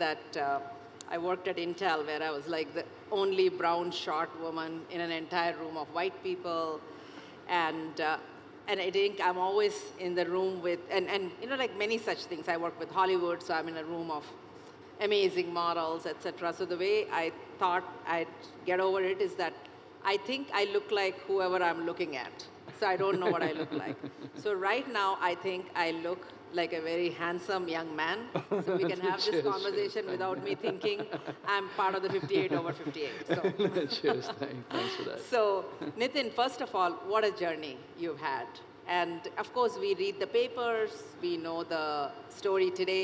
that I worked at Intel, where I was like the only brown short woman in an entire room of white people, and I think I'm always in the room with, and like many such things. I work with Hollywood, so I'm in a room of amazing models, etc. So the way I thought I'd get over it is that I think I look like whoever I'm looking at. So I don't know what I look like. So right now, I think I look like a very handsome young man. So we can have this conversation without me thinking I'm part of the 58 over 58. So. Cheers, thanks for that. So Nithin, first of all, what a journey you've had. And of course, we read the papers, we know the story today,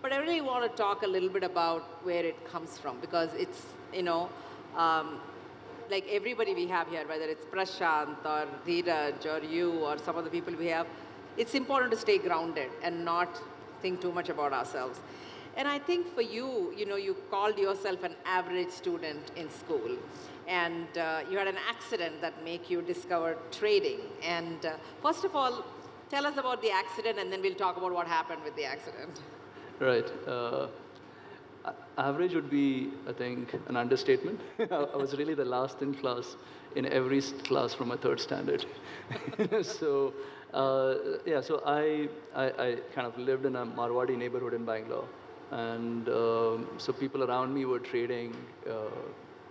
but I really want to talk a little bit about where it comes from, because it's, like everybody we have here, whether it's Prashant or Dheeraj or you or some of the people we have, it's important to stay grounded and not think too much about ourselves. And I think for you, you called yourself an average student in school, and you had an accident that made you discover trading. And first of all, tell us about the accident, and then we'll talk about what happened with the accident. Right. Average would be, I think, an understatement. I was really the last in class in every class from my third standard. So, so I kind of lived in a Marwadi neighborhood in Bangalore. And so people around me were trading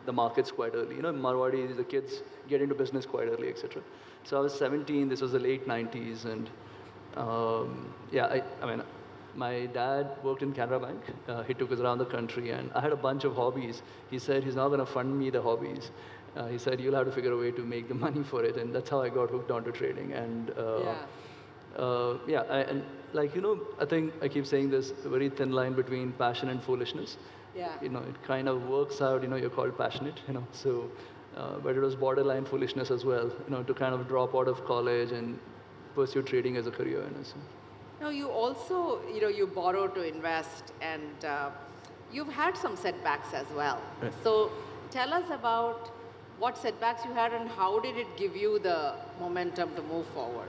the markets quite early. Marwadi, the kids get into business quite early, etc. So I was 17, this was the late 90s, and I mean, my dad worked in Canara Bank. He took us around the country, and I had a bunch of hobbies. He said he's not going to fund me the hobbies. He said you'll have to figure a way to make the money for it, and that's how I got hooked onto trading. And I think I keep saying this very thin line between passion and foolishness. Yeah. It kind of works out. You're called passionate. So, but it was borderline foolishness as well. To kind of drop out of college and pursue trading as a career. So. Now, you also, you borrow to invest, and you've had some setbacks as well. Right. So tell us about what setbacks you had and how did it give you the momentum to move forward?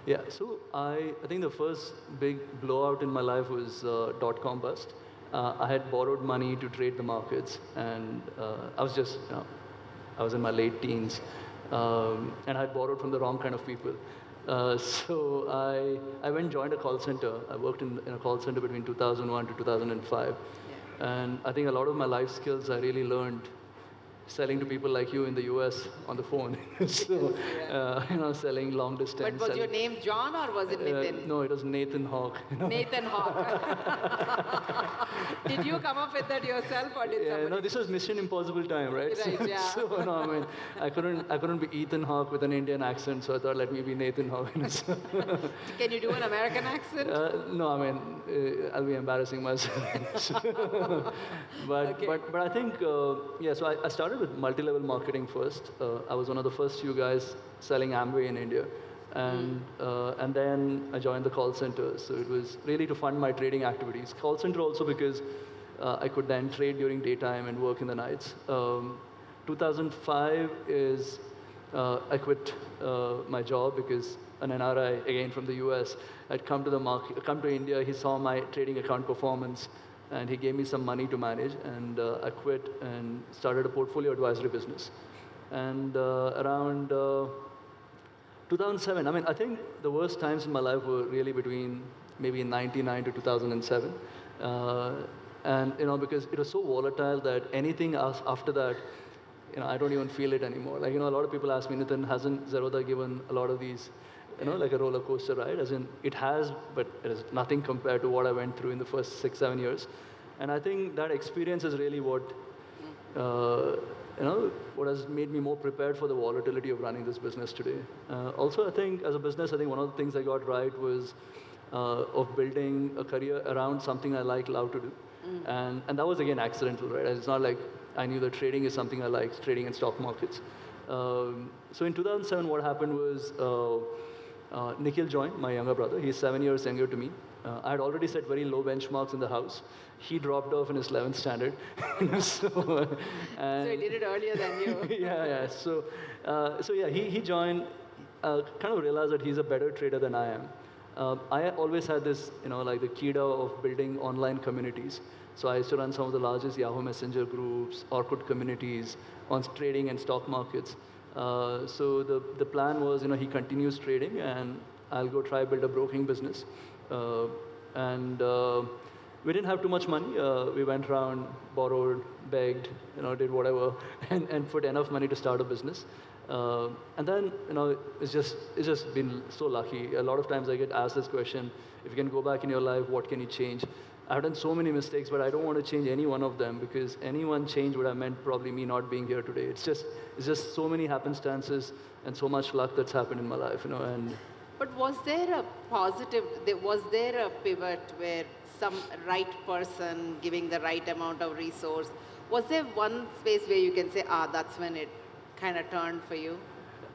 Yeah, so I think the first big blowout in my life was dot-com bust. I had borrowed money to trade the markets, and I was in my late teens, and I had borrowed from the wrong kind of people. So I went and joined a call center. I worked in a call center between 2001 to 2005. And I think a lot of my life skills I really learned selling to people like you in the US on the phone. So, selling long distance. But was your name John or was it Nithin? No, it was Nathan Hawk. Nathan Hawk. Did you come up with that yourself or did somebody? No, this was Mission Impossible time, right? Right, yeah. So, no, I mean, I couldn't be Ethan Hawke with an Indian accent, so I thought, let me be Nathan Hawk. Can you do an American accent? No, I mean, I'll be embarrassing myself. But I think, so I started with multi-level marketing first. I was one of the first few guys selling Amway in India. And then I joined the call center. So it was really to fund my trading activities. Call center also because I could then trade during daytime and work in the nights. 2005 is I quit my job because an NRI, again from the US, had come to India. He saw my trading account performance, and he gave me some money to manage, and I quit and started a portfolio advisory business. And around 2007, I mean, I think the worst times in my life were really between maybe 99 to 2007. And, because it was so volatile that anything else after that, I don't even feel it anymore. Like, a lot of people ask me, Nithin, hasn't Zerodha given a lot of these, like a roller coaster ride? As in, it has, but it is nothing compared to what I went through in the first 6-7 years. And I think that experience is really what, what has made me more prepared for the volatility of running this business today. Also, I think as a business, I think one of the things I got right was of building a career around something I love to do. And that was, again, accidental, right? It's not like I knew that trading is something I liked, trading in stock markets. So in 2007, what happened was Nikhil joined, my younger brother. He's 7 years younger to me. I had already set very low benchmarks in the house. He dropped off in his 11th standard. So he did it earlier than you. Yeah. So he joined, kind of realized that he's a better trader than I am. I always had this, like the kida of building online communities. So I used to run some of the largest Yahoo Messenger groups, Orkut communities on trading and stock markets. So the plan was, he continues trading, and I'll go try build a broking business. And we didn't have too much money. We went around, borrowed, begged, did whatever, and put enough money to start a business. And then, it's just been so lucky. A lot of times I get asked this question: if you can go back in your life, what can you change? I've done so many mistakes, but I don't want to change any one of them, because any one change would have meant probably me not being here today. It's just so many happenstances and so much luck that's happened in my life, and. But was there a positive, was there a pivot where some right person giving the right amount of resource, was there one space where you can say, that's when it kind of turned for you?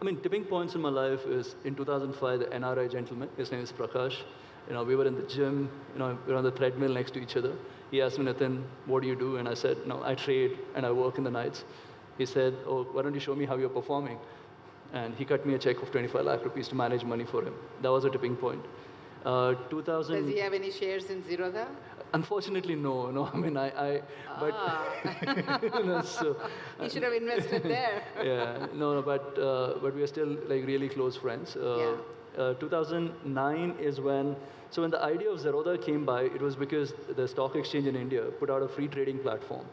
I mean, tipping points in my life is in 2005, the NRI gentleman, his name is Prakash. We were in the gym, we were on the treadmill next to each other. He asked me, Nithin, what do you do? And I said, no, I trade and I work in the nights. He said, oh, why don't you show me how you're performing? And he cut me a check of 25 lakh rupees to manage money for him. That was a tipping point. 2000. Does he have any shares in Zerodha? Unfortunately, no. I mean, but so, he should have invested there. Yeah, no, but we are still like really close friends. 2009 is when the idea of Zerodha came by, it was because the stock exchange in India put out a free trading platform.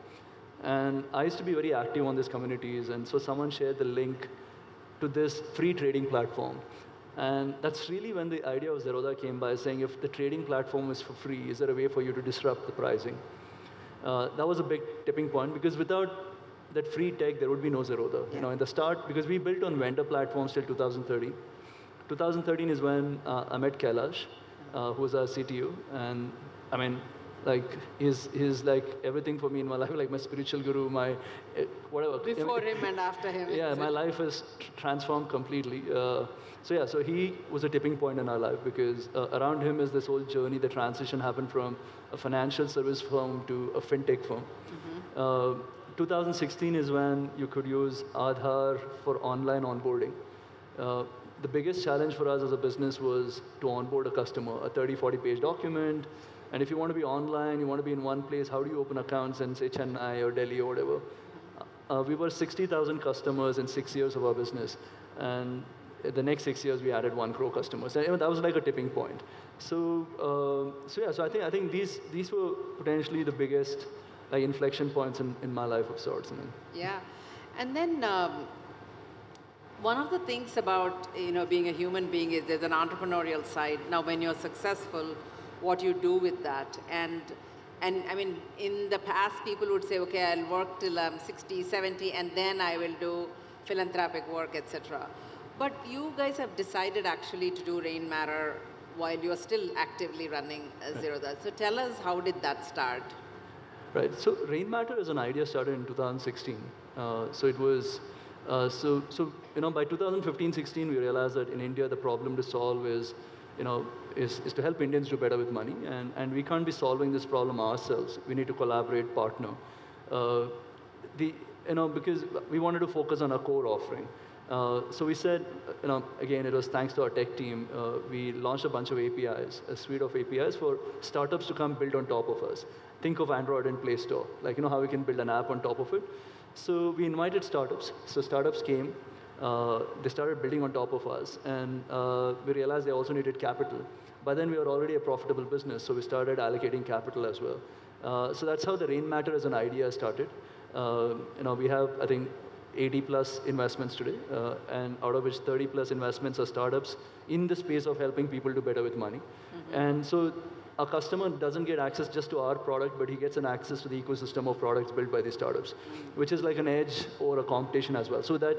And I used to be very active on these communities, and so someone shared the link to this free trading platform. And that's really when the idea of Zerodha came by, saying if the trading platform is for free, is there a way for you to disrupt the pricing? That was a big tipping point, because without that free tech, there would be no Zerodha. Yeah. In the start, because we built on vendor platforms till 2013. 2013 is when I met Kailash, who was our CTO, and I mean, like he's like everything for me in my life, like my spiritual guru, my whatever. Before him and after him. Yeah, my life has transformed completely. So he was a tipping point in our life, because around him is this whole journey. The transition happened from a financial service firm to a fintech firm. Mm-hmm. 2016 is when you could use Aadhaar for online onboarding. The biggest challenge for us as a business was to onboard a customer, a 30, 40-page document. And if you want to be online, you want to be in one place, how do you open accounts in, say, Chennai or Delhi or whatever? We were 60,000 customers in 6 years of our business. And the next 6 years, we added 1 crore customers. And that was like a tipping point. So I think these were potentially the biggest like inflection points in my life of sorts. Yeah. And then one of the things about being a human being is there's an entrepreneurial side. Now, when you're successful, what you do with that, and I mean, in the past, people would say, okay, I'll work till I'm 60, 70, and then I will do philanthropic work, etc. But you guys have decided actually to do Rain Matter while you're still actively running Zerodha. So tell us, how did that start? Right. So Rain Matter as an idea started in 2016. So it was. By 2015-16, we realized that in India, the problem to solve is to help Indians do better with money, and we can't be solving this problem ourselves. We need to collaborate, partner. Because we wanted to focus on our core offering. So we said, again, it was thanks to our tech team, we launched a bunch of APIs, a suite of APIs for startups to come build on top of us. Think of Android and Play Store, like how we can build an app on top of it. So we invited startups. So startups came, they started building on top of us, and we realized they also needed capital. By then, we were already a profitable business, so we started allocating capital as well. So that's how the Rain Matter as an idea started. We have, I think, 80 plus investments today, and out of which 30 plus investments are startups in the space of helping people do better with money. Mm-hmm. And so our customer doesn't get access just to our product, but he gets an access to the ecosystem of products built by these startups, which is like an edge or a competition as well. So that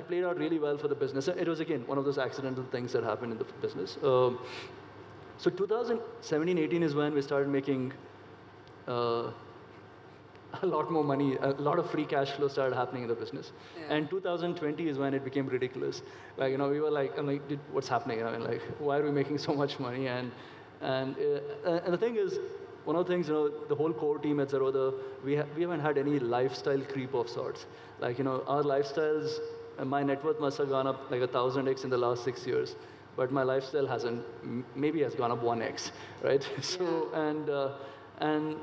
played out really well for the business. It was, again, one of those accidental things that happened in the business. So 2017-18 is when we started making a lot more money, a lot of free cash flow started happening in the business. Yeah. And 2020 is when it became ridiculous. Like, we were like, what's happening? Why are we making so much money? And the thing is, one of the things, the whole core team at Zerodha, we haven't had any lifestyle creep of sorts. Like, our lifestyles, my net worth must have gone up like 1,000x in the last 6 years. but my lifestyle hasn't, maybe has gone up 1x, right? So, and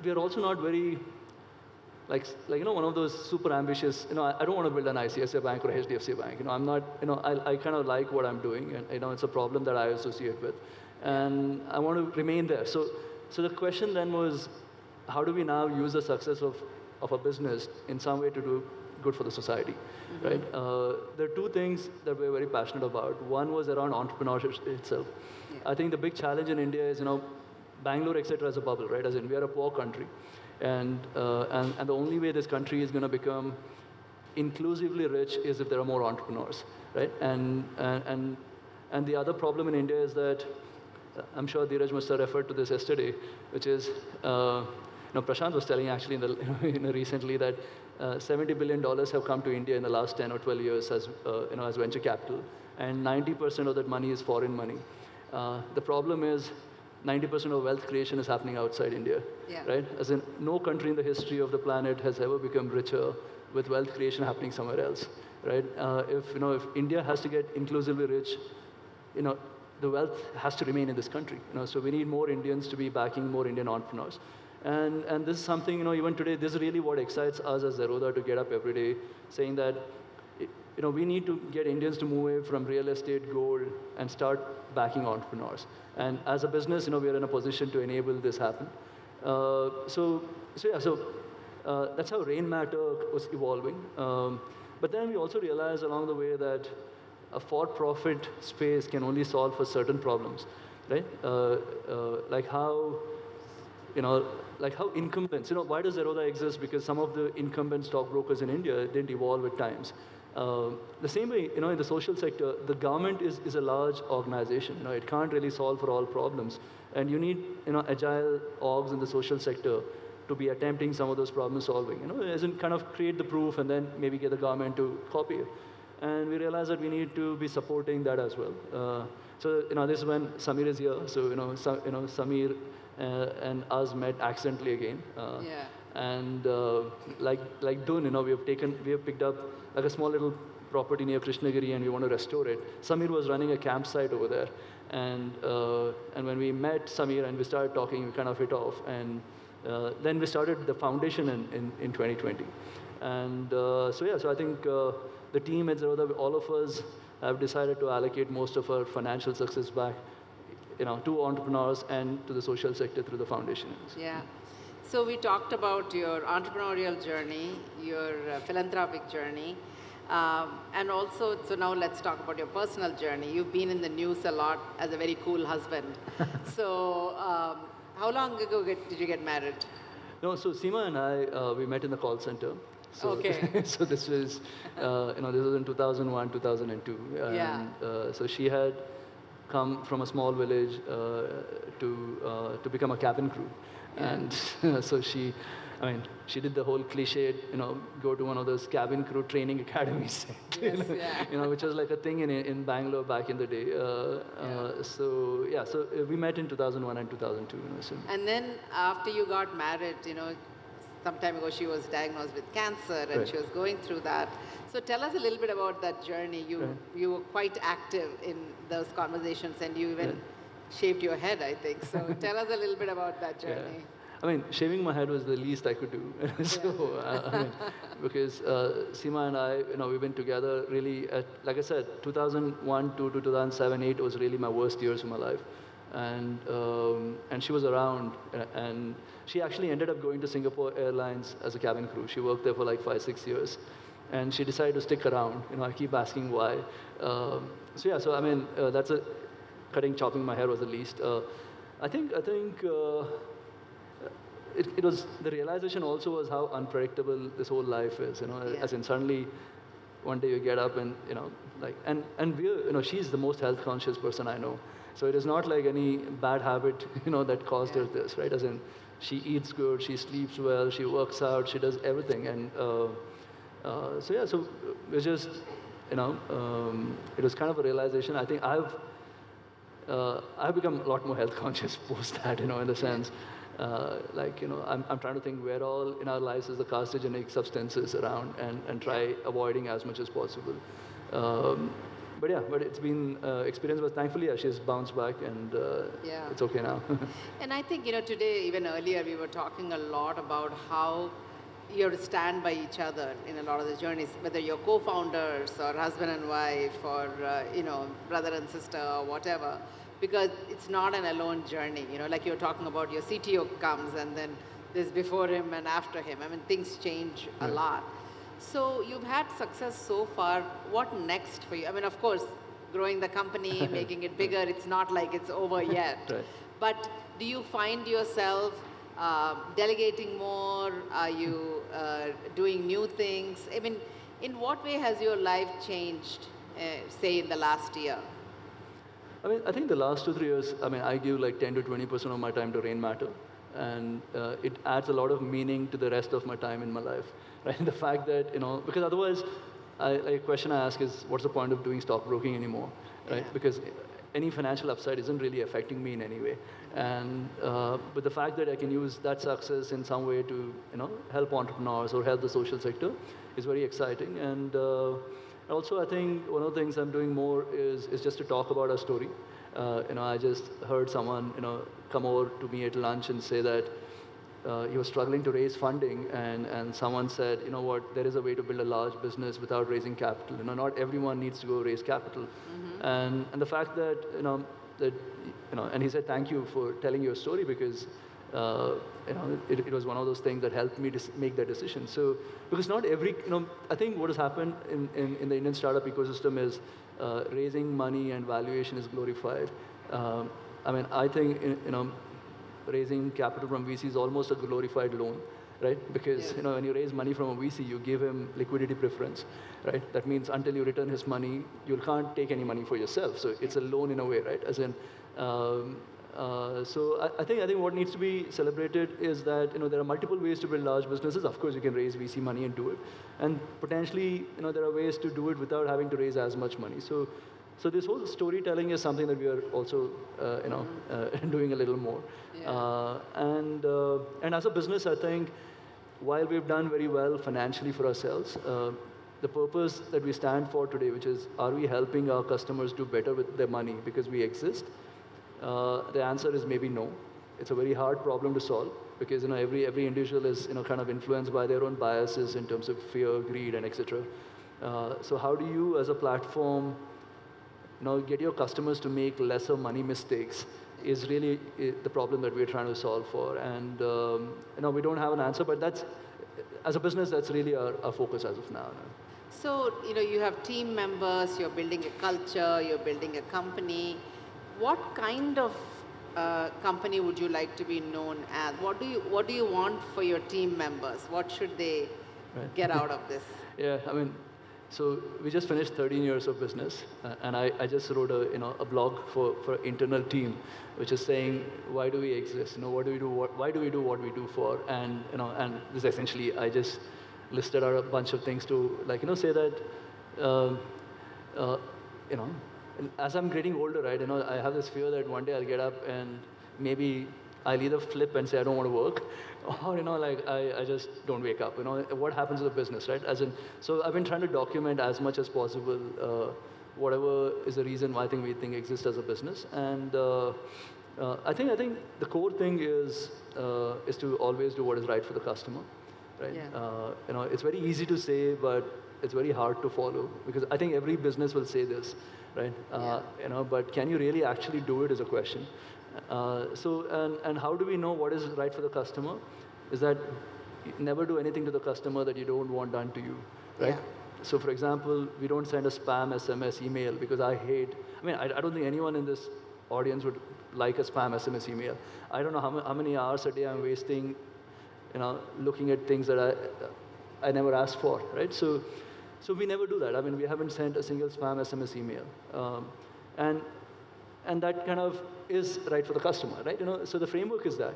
we are also not very, one of those super ambitious, I don't want to build an ICICI bank or a HDFC bank. I'm not, I kind of like what I'm doing, and, it's a problem that I associate with, and I want to remain there. So the question then was, how do we now use the success of a business in some way to do good for the society, right? There are two things that we're very passionate about. One was around entrepreneurship itself. I think the big challenge in India is, Bangalore, etc., is a bubble, right? As in, we are a poor country. And the only way this country is going to become inclusively rich is if there are more entrepreneurs, right? And the other problem in India is that, I'm sure Dheeraj must have referred to this yesterday, which is, Prashant was telling actually recently that $70 billion have come to India in the last 10 or 12 years as venture capital, and 90% of that money is foreign money. The problem is 90% of wealth creation is happening outside India, right? As in, no country in the history of the planet has ever become richer with wealth creation happening somewhere else, right? If India has to get inclusively rich, the wealth has to remain in this country. So we need more Indians to be backing more Indian entrepreneurs. And this is something, even today, this is really what excites us as Zerodha to get up every day, saying that, we need to get Indians to move away from real estate, gold, and start backing entrepreneurs. And as a business, we are in a position to enable this happen. That's how Rain Matter was evolving. But then we also realized along the way that a for-profit space can only solve for certain problems, right? Like how incumbents, why does Zerodha exist? Because some of the incumbent stockbrokers in India didn't evolve with times. The same way, in the social sector, the government is a large organization. It can't really solve for all problems. And you need, agile orgs in the social sector to be attempting some of those problem solving, as in kind of create the proof and then maybe get the government to copy it. And we realized that we need to be supporting that as well. So, this is when Samir is here. So, Samir and us met accidentally again. And like Dun, we have picked up like a small little property near Krishnagiri and we want to restore it. Samir was running a campsite over there. And when we met Samir and we started talking, we kind of hit off. And then we started the foundation in 2020. And so I think the team at Zerodha, all of us have decided to allocate most of our financial success back to entrepreneurs and to the social sector through the foundation. Yeah. So we talked about your entrepreneurial journey, your philanthropic journey, and also, so now let's talk about your personal journey. You've been in the news a lot as a very cool husband. So how long ago did you get married? No, so Seema and I, we met in the call center. So, okay. So this was, this was in 2001, 2002. And, so she had come from a small village to become a cabin crew. And so she did the whole cliche, go to one of those cabin crew training academies, which was like a thing in Bangalore back in the day. So we met in 2001 and 2002. So. And then after you got married, some time ago she was diagnosed with cancer and she was going through that. So tell us a little bit about that journey. You were quite active in those conversations and you even shaved your head, I think. So tell us a little bit about that journey. Shaving my head was the least I could do. So, because Seema and I, we've been together really at, like I said, 2001 to 2007, 8 was really my worst years of my life. And she was around, and she actually ended up going to Singapore Airlines as a cabin crew. She worked there for like 5-6 years. And she decided to stick around. I keep asking why. That's chopping my hair was the least. I think it was, the realization also was how unpredictable this whole life is, as in suddenly one day you get up and, and we're, she's the most health conscious person I know. So it is not like any bad habit, that caused her this, right? As in, she eats good, she sleeps well, she works out, she does everything. And so it was just, it was kind of a realization. I think I've become a lot more health conscious post that, in the sense, I'm trying to think where all in our lives is the carcinogenic substances around and try avoiding as much as possible. but yeah, but it's been experience. But thankfully, yeah, she's bounced back, and Yeah. it's okay now. And I think, today, even earlier, we were talking a lot about how you have to stand by each other in a lot of the journeys, whether you're co-founders or husband and wife or, brother and sister or whatever, because it's not an alone journey. Like you were talking about, your CTO comes and then there's before him and after him. I mean, things change a lot. So you've had success so far. What next for you? I mean, of course, growing the company, making it bigger, it's not like it's over yet. Right. But do you find yourself delegating more? Are you doing new things? I mean, in what way has your life changed, say, in the last year? I mean, I think the last 2-3 years, I mean, I give like 10 to 20% of my time to Rain Matter, and it adds a lot of meaning to the rest of my time in my life, right? The fact that, because otherwise, a question I ask is, what's the point of doing stockbroking anymore, right? Yeah. Because any financial upside isn't really affecting me in any way. And but the fact that I can use that success in some way to help entrepreneurs or help the social sector is very exciting. And also, I think one of the things I'm doing more is just to talk about our story. I just heard someone come over to me at lunch and say that he was struggling to raise funding, and someone said, you know what, there is a way to build a large business without raising capital. Not everyone needs to go raise capital. Mm-hmm. And the fact that, and he said, thank you for telling your story, because it was one of those things that helped me to make that decision. So, because not every, I think what has happened in the Indian startup ecosystem is raising money and valuation is glorified. I mean, I think, raising capital from VC is almost a glorified loan, right? Because when you raise money from a VC, you give him liquidity preference, right? That means until you return his money, you can't take any money for yourself. So it's a loan in a way, right? As in, so I think what needs to be celebrated is that there are multiple ways to build large businesses. Of course, you can raise VC money and do it, and potentially there are ways to do it without having to raise as much money. So this whole storytelling is something that we are also, doing a little more. Yeah. And as a business, I think while we've done very well financially for ourselves, the purpose that we stand for today, which is, are we helping our customers do better with their money because we exist? The answer is maybe no. It's a very hard problem to solve because every individual is kind of influenced by their own biases in terms of fear, greed, and etc. So how do you, as a platform, get your customers to make lesser money mistakes is really the problem that we're trying to solve for. And we don't have an answer, but as a business, that's really our focus as of now. So, you have team members, you're building a culture, you're building a company. What kind of company would you like to be known as? What do you want for your team members? What should they get out of this? Yeah, I mean, so we just finished 13 years of business, and I just wrote a blog for internal team, which is saying, why do we exist? What do we do? Why do we do what we do for? And and this essentially, I just listed out a bunch of things to say that as I'm getting older, right? I have this fear that one day I'll get up and maybe I'll either flip and say I don't want to work, or I just don't wake up. What happens to the business, right? So I've been trying to document as much as possible whatever is the reason why we think exists as a business. And I think the core thing is to always do what is right for the customer, right? Yeah. It's very easy to say, but it's very hard to follow, because I think every business will say this, right? But can you really actually do it is a question. And how do we know what is right for the customer? Is that you never do anything to the customer that you don't want done to you, right? Yeah. So for example, we don't send a spam SMS email because I don't think anyone in this audience would like a spam SMS email. I don't know how many hours a day I'm wasting, looking at things that I never asked for, right? So we never do that. We haven't sent a single spam SMS email. And that kind of is right for the customer, right? So the framework is that,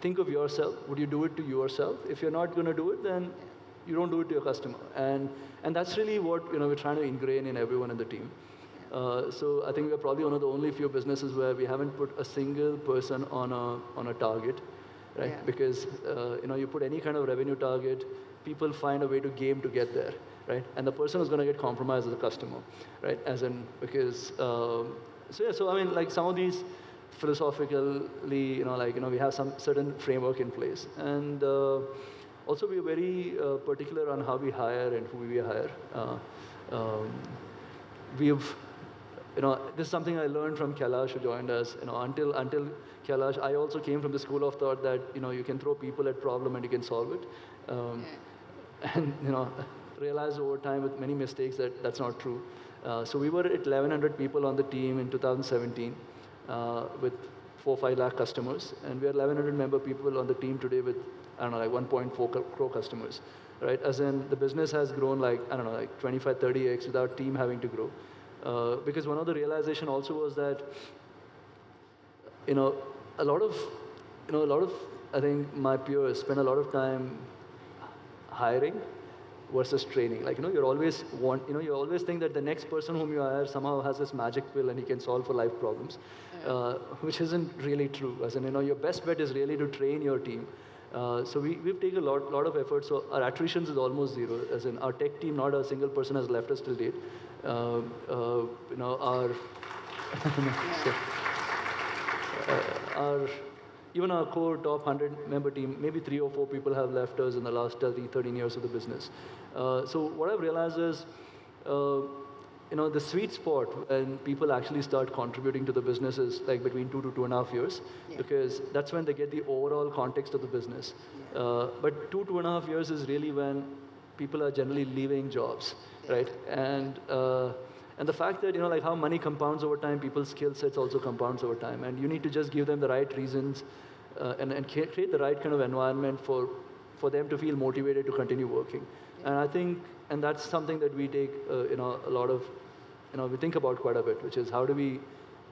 think of yourself. Would you do it to yourself? If you're not going to do it, then you don't do it to your customer. And that's really what we're trying to ingrain in everyone in the team. So I think we're probably one of the only few businesses where we haven't put a single person on a target, right? Yeah. Because you put any kind of revenue target, people find a way to game to get there. right? And the person who's going to get compromised is the customer, right? As in, because, so I mean, like some of these philosophically, we have some certain framework in place. And also we are very particular on how we hire and who we hire. We've, this is something I learned from Kailash, who joined us. Until Kailash, I also came from the school of thought that you can throw people at problem and you can solve it, and realized over time with many mistakes that that's not true. So we were at 1,100 people on the team in 2017 with 4-5 lakh customers, and we are 1,100 member people on the team today with like 1.4 crore customers, right? As in the business has grown like 25-30x without team having to grow. Because one of the realization also was that, a lot of I think my peers spend a lot of time hiring versus training. Like, you always think that the next person whom you hire somehow has this magic pill and he can solve for life problems, which isn't really true. As in, your best bet is really to train your team. So we've taken a lot of effort. So our attrition is almost zero. As in, our tech team, not a single person has left us till date. Even our core top 100 member team, maybe 3 or 4 people have left us in the last 13 years of the business. So what I've realized is, the sweet spot when people actually start contributing to the business is like between 2 to 2.5 years, because that's when they get the overall context of the business. But 2.5 years is really when people are generally leaving jobs, right? And the fact that, like how money compounds over time, people's skill sets also compounds over time. And you need to just give them the right reasons and create the right kind of environment for them to feel motivated to continue working. And I think, and that's something that we take, a lot of, we think about quite a bit, which is how do we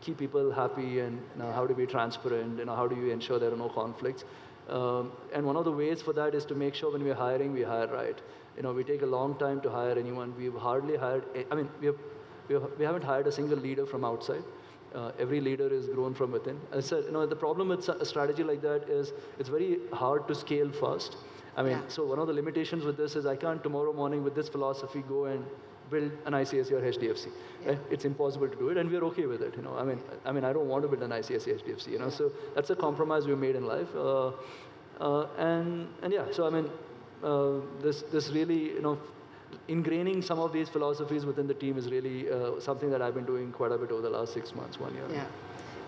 keep people happy, and how do we be transparent, how do you ensure there are no conflicts. And one of the ways for that is to make sure when we're hiring, we hire right. We take a long time to hire anyone. We've hardly hired, we haven't hired a single leader from outside. Every leader is grown from within. As I said, the problem with a strategy like that is it's very hard to scale fast. So one of the limitations with this is I can't tomorrow morning with this philosophy go and build an ICICI or HDFC. Right? It's impossible to do it, and we're okay with it. I don't want to build an ICICI, HDFC. So that's a compromise we made in life. This really, ingraining some of these philosophies within the team is really something that I've been doing quite a bit over the last 6 months, 1 year. Yeah.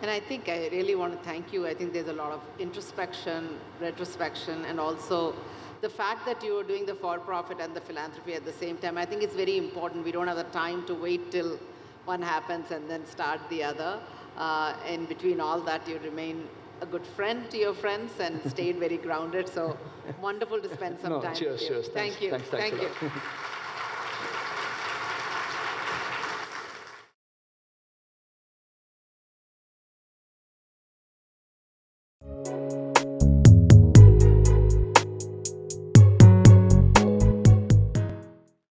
And I think I really want to thank you. I think there's a lot of introspection, retrospection, and also the fact that you are doing the for-profit and the philanthropy at the same time. I think it's very important. We don't have the time to wait till one happens and then start the other. In between all that, you remain a good friend to your friends and stayed very grounded. So wonderful to spend some time with you. Cheers. Thank you. Thanks Thank a you. lot.